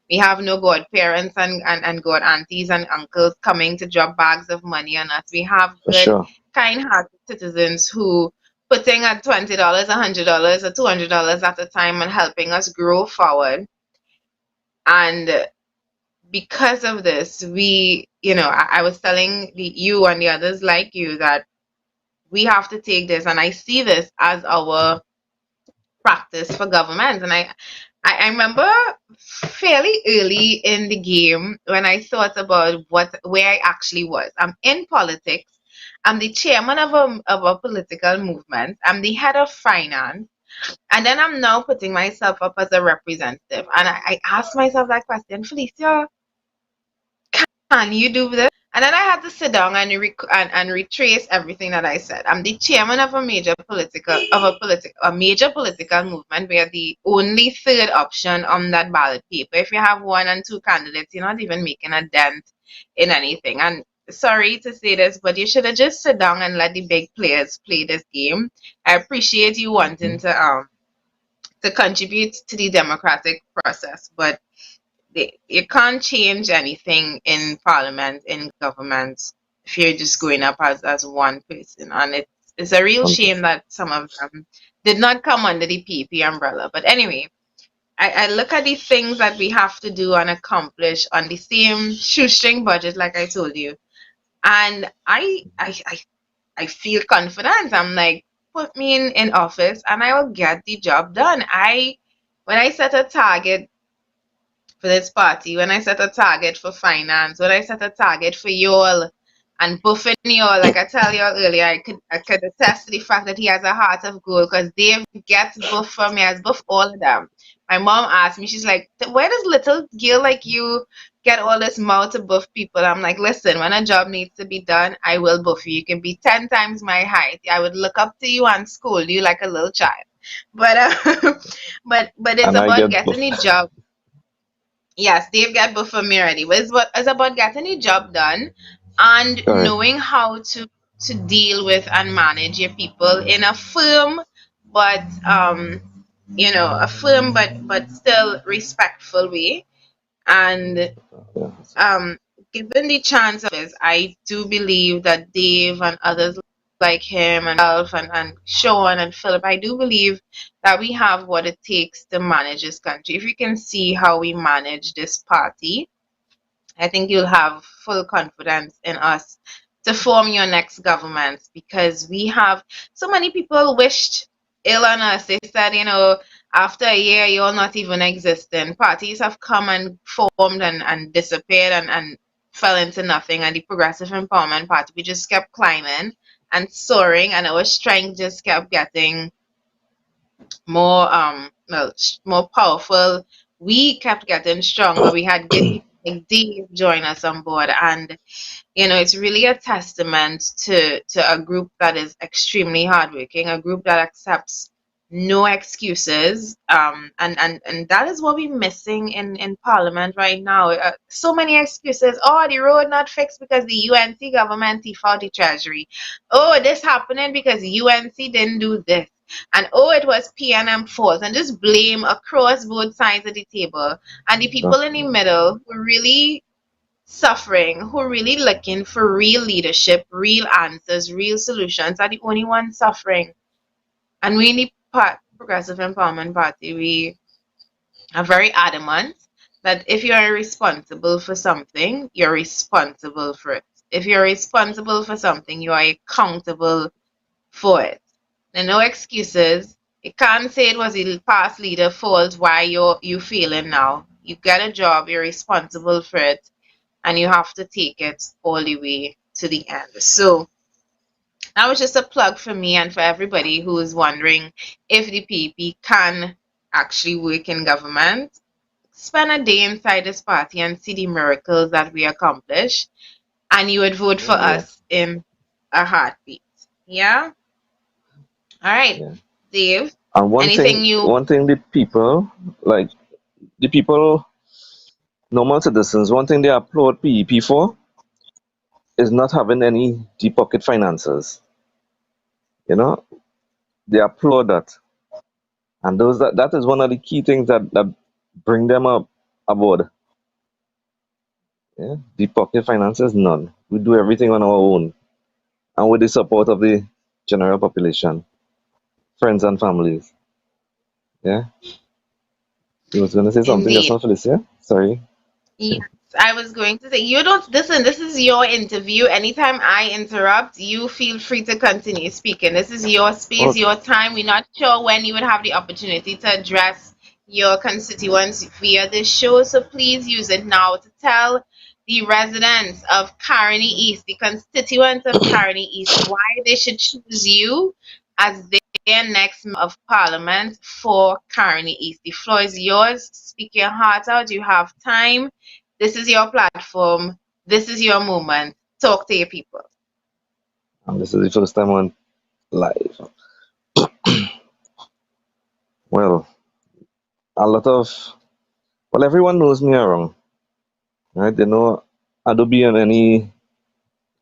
we have no godparents and god aunties and uncles coming to drop bags of money on us. We have for good, sure. kind-hearted citizens who putting at $20, $100, or $200 at a time and helping us grow forward. And because of this, I was telling you and the others like you that we have to take this, and I see this as our practice for government. And I remember fairly early in the game when I thought about where I actually was. I'm in politics. I'm the chairman of a political movement. I'm the head of finance. And then I'm now putting myself up as a representative. And I asked myself that question, Felicia, can you do this? And then I had to sit down and retrace everything that I said. I'm the chairman of a major political movement. We are the only third option on that ballot paper. If you have one and two candidates, you're not even making a dent in anything. And sorry to say this, but you should have just sit down and let the big players play this game. I appreciate you wanting to contribute to the democratic process, but you can't change anything in parliament, in government, if you're just going up as one person. And it's a real shame that some of them did not come under the PP umbrella. But anyway, I look at the things that we have to do and accomplish on the same shoestring budget, like I told you. And I feel confident. I'm like, put me in office and I will get the job done. When I set a target for this party, when I set a target for finance, when I set a target for y'all and buffing y'all, like I tell y'all earlier, I could attest to the fact that he has a heart of gold because Dave gets buff from me, has buff all of them. My mom asked me, she's like, where does little girl like you get all this mouth to buff people? I'm like, listen, when a job needs to be done, I will buff you. You can be 10 times my height. I would look up to you and scold you like a little child. But but it's And I about get getting the job. Yes, they've got both for me already. But it's about getting the job done and correct. knowing how to. to deal with and manage your people in a firm but but still respectful way. And Yeah. um, given the chance of this, I do believe that Dave and others like him and myself and Sean and Philip, I do believe that we have what it takes to manage this country. If you can see how we manage this party, I think you'll have full confidence in us to form your next government, because we have so many people wished ill on us. They said, after a year, you're not even existing. Parties have come and formed and disappeared and fell into nothing. And the Progressive Empowerment Party, we just kept climbing and soaring, and our strength just kept getting more powerful. We kept getting stronger. We had Giddy like Dave join us on board, and it's really a testament to a group that is extremely hardworking, a group that accepts no excuses, and that is what we're missing in Parliament right now. So many excuses. Oh, the road not fixed because the UNC government default the Treasury. Oh, this happening because UNC didn't do this. And oh, it was PNM fault, and just blame across both sides of the table. And the people in the middle who really suffering, who are really looking for real leadership, real answers, real solutions, are the only ones suffering. And we in the Progressive Empowerment Party, we are very adamant that if you are responsible for something, you're responsible for it. If you're responsible for something, you are accountable for it. And no excuses. You can't say it was the past leader fault why you failing now. You get a job, you're responsible for it, and you have to take it all the way to the end. So that was just a plug for me and for everybody who is wondering if the PP can actually work in government. Spend a day inside this party and see the miracles that we accomplish, and you would vote for Yeah. us in a heartbeat. Yeah? All right, Yeah. Dave, And anything you. one thing the people, like the people, normal citizens, one thing they applaud PEP for is not having any deep pocket finances. You know, they applaud that. And that is one of the key things that bring them up aboard. Yeah, deep pocket finances, none. We do everything on our own and with the support of the general population, friends and families. Yeah. You was gonna say something just Indeed. now, Felicia? Sorry. Yes, I was going to say, you don't listen. This is your interview. Anytime I interrupt, you feel free to continue speaking. This is your space, Okay. your time. We're not sure when you would have the opportunity to address your constituents via this show, so please use it now to tell the residents of Carney East, the constituents of Carney East, why they should choose you as their next member of parliament for Carney East. The floor is yours. Speak your heart out. You have time. This is your platform. This is your moment. Talk to your people. And this is the first time on live. Well, a lot of everyone knows me around, right? They know I don't be on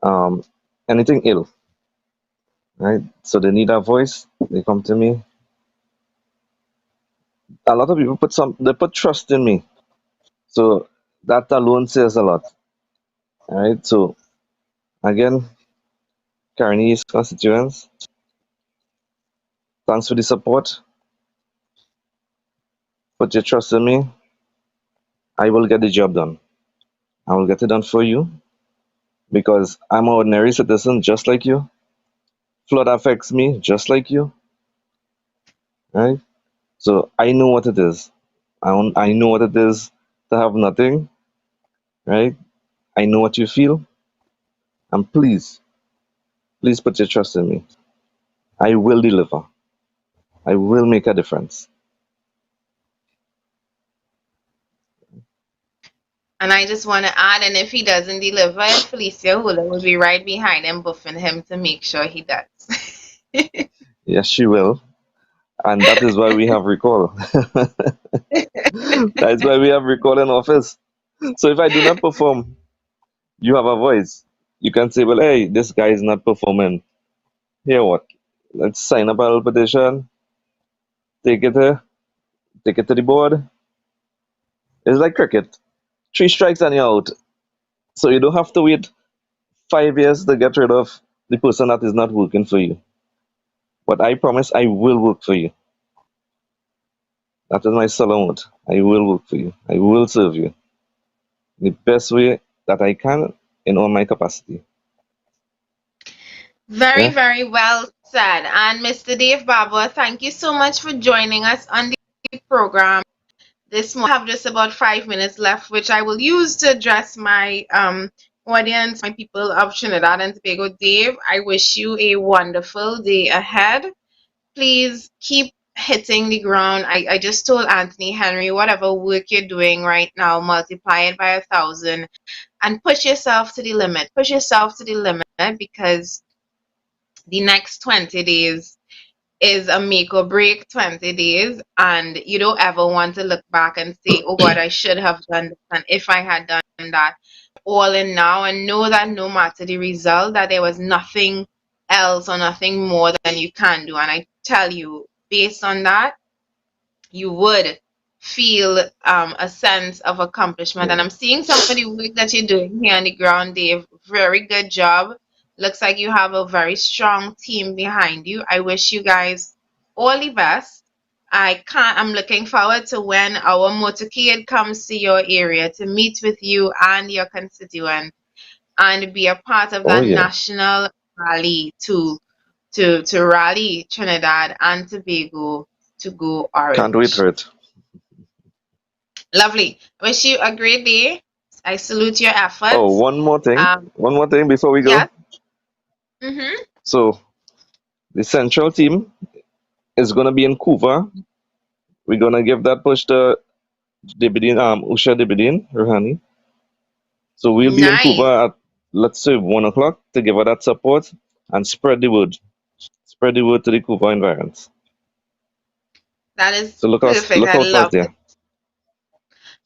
um anything ill, right? So they need a voice. They come to me. A lot of people they put trust in me. So that alone says a lot. All right. So again, Carney's constituents, thanks for the support. Put your trust in me. I will get the job done. I will get it done for you because I'm an ordinary citizen just like you. Flood affects me just like you, right? So I know what it is. I know what it is to have nothing, right? I know what you feel. And please put your trust in me. I will deliver. I will make a difference. And I just want to add, and if he doesn't deliver it, Felicia Hula will be right behind him, buffing him to make sure he does. Yes, she will. And that is why we have recall. That is why we have recall in office. So if I do not perform, you have a voice. You can say, well, hey, this guy is not performing. Here, what? Let's sign up a little petition, take it, uh, take it to the board. It's like cricket. Three strikes and you're out. So you don't have to wait 5 years to get rid of the person that is not working for you. But I promise I will work for you. That is my solemn word. I will work for you. I will serve you the best way that I can in all my capacity. Very, Yeah. very well said. And Mr. Dave Barber, thank you so much for joining us on the program this morning. I have just about 5 minutes left, which I will use to address my audience, my people of Trinidad and Tobago. Dave, I wish you a wonderful day ahead. Please keep hitting the ground. I just told Anthony Henry, whatever work you're doing right now, multiply it by 1,000 and push yourself to the limit. Push yourself to the limit, because the next 20 days is a make or break 20 days, and you don't ever want to look back and say, oh God, I should have done this, and if I had done that. All in now, and know that no matter the result, that there was nothing else or nothing more than you can do. And I tell you, based on that, you would feel a sense of accomplishment. And I'm seeing some of the work that you're doing here on the ground, Dave. Very good job. Looks like you have a very strong team behind you. I wish you guys all the best. I'm looking forward to when our motorcade comes to your area to meet with you and your constituents and be a part of Oh that yeah. national rally to rally Trinidad and Tobago to go Can't wait orange. for it. Lovely. Wish you a great day. I salute your Oh, efforts. one more thing. Um, One more thing before we go. yes. Mm-hmm. So the central team is gonna be in Cuba. We're gonna give that push to Dibidin, Usha Dibidin, Rohani. So we'll be in Nice. Cuba at, let's say, 1 o'clock to give her that support and spread the word. Spread the word to the Cuba environs. That is So perfect. look I out for us love it. there.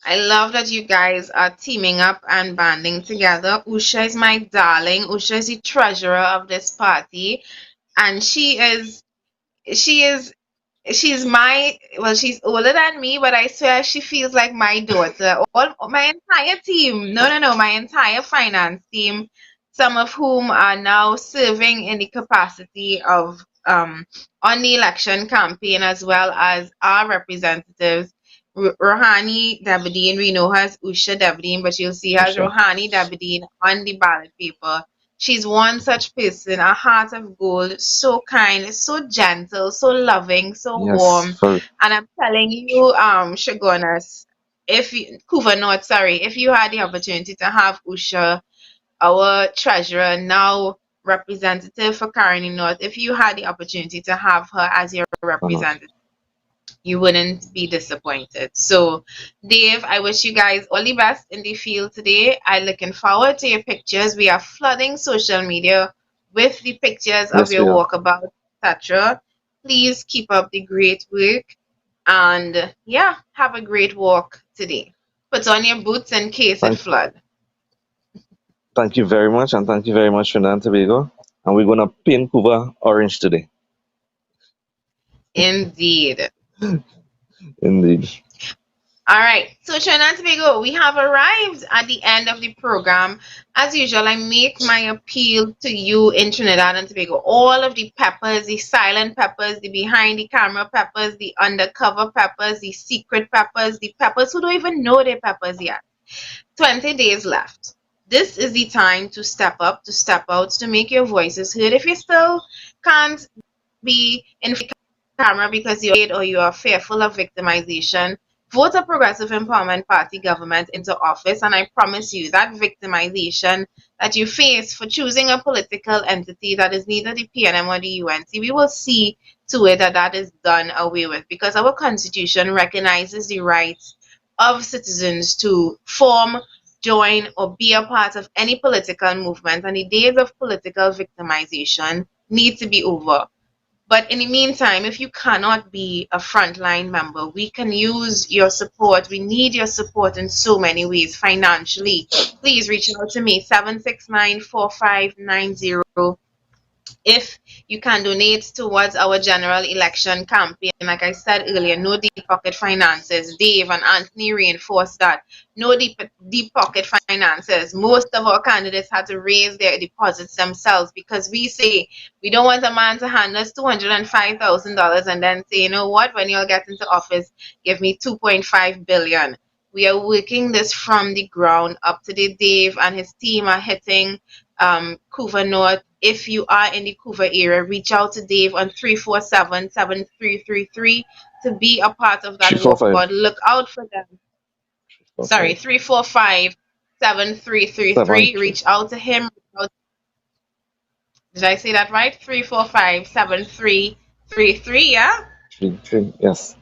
I love that you guys are teaming up and banding together. Usha is my darling. Usha is the treasurer of this party, and she's she's older than me, but I swear she feels like my daughter. All my entire team, no, my entire finance team, some of whom are now serving in the capacity of on the election campaign, as well as our representatives. Rohani Dabadeen, we know her as Usha Dabadeen, but you'll see her as Usha. Rohani Dabadeen on the ballot paper. She's one such person, a heart of gold, so kind, so gentle, so loving, so Yes, warm. for And I'm telling you, Shagonas, Kuva North, sorry, if you had the opportunity to have Usha, our treasurer, now representative for Caroni North, if you had the opportunity to have her as your not. representative, you wouldn't be disappointed. So, Dave, I wish you guys all the best in the field today. I'm looking forward to your pictures. We are flooding social media with the pictures of Yes, your we are. walkabout, etc. Please keep up the great work, and yeah, have a great walk today. Put on your boots in case it Thank, flood. thank you very much, and thank you very much, Trinidad and Tobago. And we're gonna paint Cuba orange today. Indeed. Indeed. All right, so Trinidad and Tobago, we have arrived at the end of the program. As usual, I make my appeal to you in Trinidad and Tobago. All of the peppers, the silent peppers, the behind the camera peppers, the undercover peppers, the secret peppers, the peppers who don't even know they're peppers yet. 20 days left. This is the time to step up, to step out, to make your voices heard. If you still can't be in camera because you're afraid or you are fearful of victimization, vote a Progressive Empowerment Party government into office, and I promise you that victimization that you face for choosing a political entity that is neither the PNM or the UNC, we will see to it that that is done away with, because our Constitution recognizes the rights of citizens to form, join, or be a part of any political movement, and the days of political victimization need to be over. But in the meantime, if you cannot be a frontline member, we can use your support. We need your support in so many ways financially. Please reach out to me, 769-4590. If you can donate towards our general election campaign, like I said earlier, no deep pocket finances. Dave and Anthony reinforced that. No deep pocket finances. Most of our candidates had to raise their deposits themselves because we say we don't want a man to hand us $205,000 and then say, you know what, when you'll get into office, give me 2.5 billion. We are working this from the ground up. Today, Dave and his team are hitting Couva North. If you are in the Couva area, reach out to Dave on 347-7333 to be a part of that 345. walkabout. Look out for them. Sorry, 345-7333. Reach out to him. Did I say that right? 345-7333, yeah? Yes.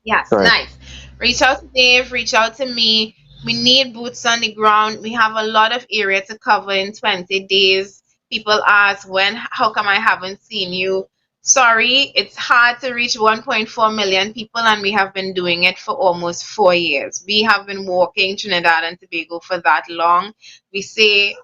Yes, Correct. nice. Reach out to Dave, reach out to me. We need boots on the ground. We have a lot of area to cover in 20 days. People ask, how come I haven't seen you? Sorry, it's hard to reach 1.4 million people, and we have been doing it for almost 4 years. We have been walking Trinidad and Tobago for that long. We say,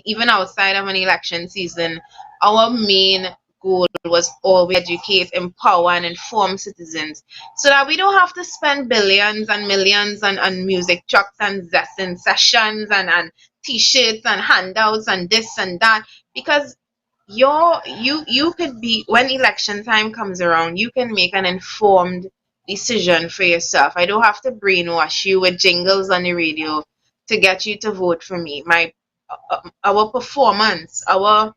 even outside of an election season, our main goal was always educate, empower, and inform citizens so that we don't have to spend billions and millions on music trucks and sessions and t-shirts and handouts and this and that, because you could be, when election time comes around, you can make an informed decision for yourself. I don't have to brainwash you with jingles on the radio to get you to vote for me. Our performance, the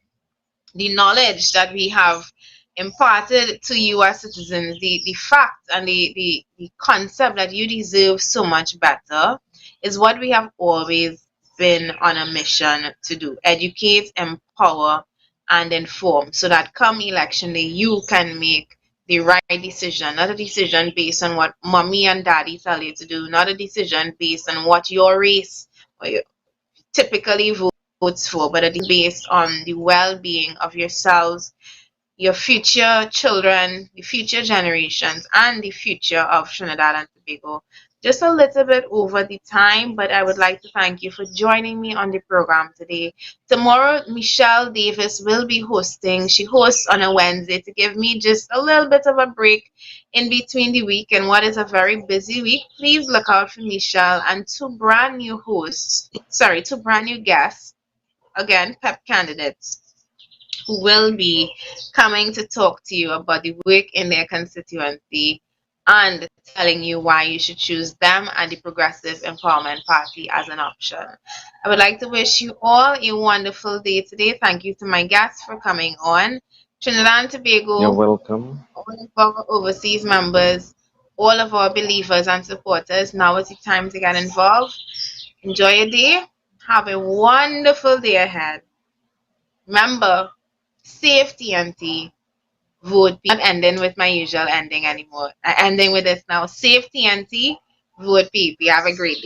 knowledge that we have imparted to you as citizens, the fact and the concept that you deserve so much better is what we have always been on a mission to do. Educate, empower, and inform so that come election day, you can make the right decision, not a decision based on what mommy and daddy tell you to do, not a decision based on what your race or your typically votes for, but it is based on the well-being of yourselves, your future children, the future generations, and the future of Trinidad and Tobago. Just a little bit over the time, but I would like to thank you for joining me on the program today. Tomorrow, Michelle Davis will be hosting. She hosts on a Wednesday to give me just a little bit of a break in between the week and what is a very busy week. Please look out for Michelle and two brand new guests, again, PEP candidates, who will be coming to talk to you about the work in their constituency and telling you why you should choose them and the Progressive Empowerment Party as an option. I would like to wish you all a wonderful day today. Thank you to my guests for coming on. Trinidad and Tobago, You're welcome. all of our overseas members, all of our believers and supporters, now is the time to get involved. Enjoy your day. Have a wonderful day ahead. Remember, safety and vote. Not ending with my usual ending anymore. I'm ending with this now. Safety and vote PP. Have a great day.